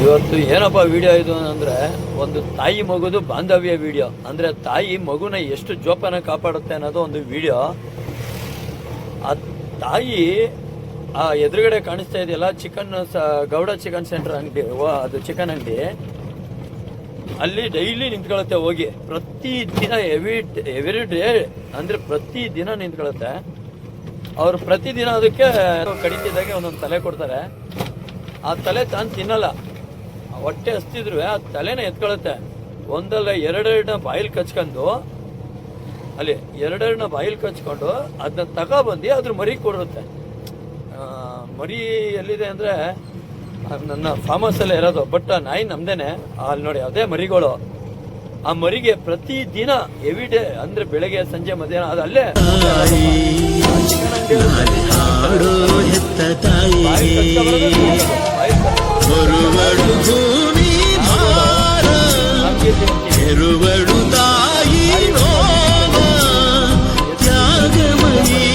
ಇವತ್ತು ಏನಪ್ಪ ವಿಡಿಯೋ ಇದು ಅಂದರೆ ಒಂದು ತಾಯಿ ಮಗುದು ಬಾಂಧವ್ಯ ವಿಡಿಯೋ. ಅಂದರೆ ತಾಯಿ ಮಗುನ ಎಷ್ಟು ಜೋಪಾನ ಕಾಪಾಡುತ್ತೆ ಅನ್ನೋದು ಒಂದು ವಿಡಿಯೋ. ಆ ತಾಯಿ ಆ ಎದುರುಗಡೆ ಕಾಣಿಸ್ತಾ ಇದೆಯಲ್ಲ ಚಿಕನ್ ಗೌಡ ಚಿಕನ್ ಸೆಂಟರ್ ಅಂಗಡಿ, ಅದು ಚಿಕನ್ ಅಂಗಡಿ, ಅಲ್ಲಿ ಡೈಲಿ ನಿಂತ್ಕೊಳ್ಳುತ್ತೆ ಹೋಗಿ. ಪ್ರತಿ ದಿನ ಎವ್ರಿ ಡೇ ಅಂದರೆ ಪ್ರತಿ ದಿನ ನಿಂತ್ಕೊಳ್ಳುತ್ತೆ. ಅವ್ರು ಪ್ರತಿದಿನ ಅದಕ್ಕೆ ಕಡಿತಿದ್ದಾಗೆ ಒಂದೊಂದು ತಲೆ ಕೊಡ್ತಾರೆ. ಆ ತಲೆ ತಾನು ತಿನ್ನಲ್ಲ, ಹೊಟ್ಟೆ ಹಸ್ತಿದ್ರು ಆ ತಲೆನ ಎತ್ಕೊಳ್ಳುತ್ತೆ. ಒಂದಲ್ಲ ಎರಡೆರಡನ್ನ ಬಾಯಿಲ್ ಕಚ್ಕೊಂಡು, ಅಲ್ಲಿ ಎರಡೆರಡನ್ನ ಬಾಯಿಲ್ ಕಚ್ಕೊಂಡು ಅದನ್ನ ತಗೊಬಂದು ಅದ್ರ ಮರಿ ಕೊಡುತ್ತೆ. ಮರಿ ಎಲ್ಲಿದೆ ಅಂದರೆ ನನ್ನ ಫಾರ್ಮ್ ಹೌಸಲ್ಲೇ ಇರೋದು, ಬಟ್ ನಾಯಿ ನಮ್ದೇನೆ. ಅಲ್ಲಿ ನೋಡಿ ಅದೇ ಮರಿಗಳು. ಆ ಮರಿಗೆ ಪ್ರತಿ ದಿನ ಎವ್ರಿ ಡೇ ಅಂದರೆ ಬೆಳಗ್ಗೆ ಸಂಜೆ ಮಧ್ಯಾಹ್ನ ಅದು ಅಲ್ಲೇ ಭೂಮಿ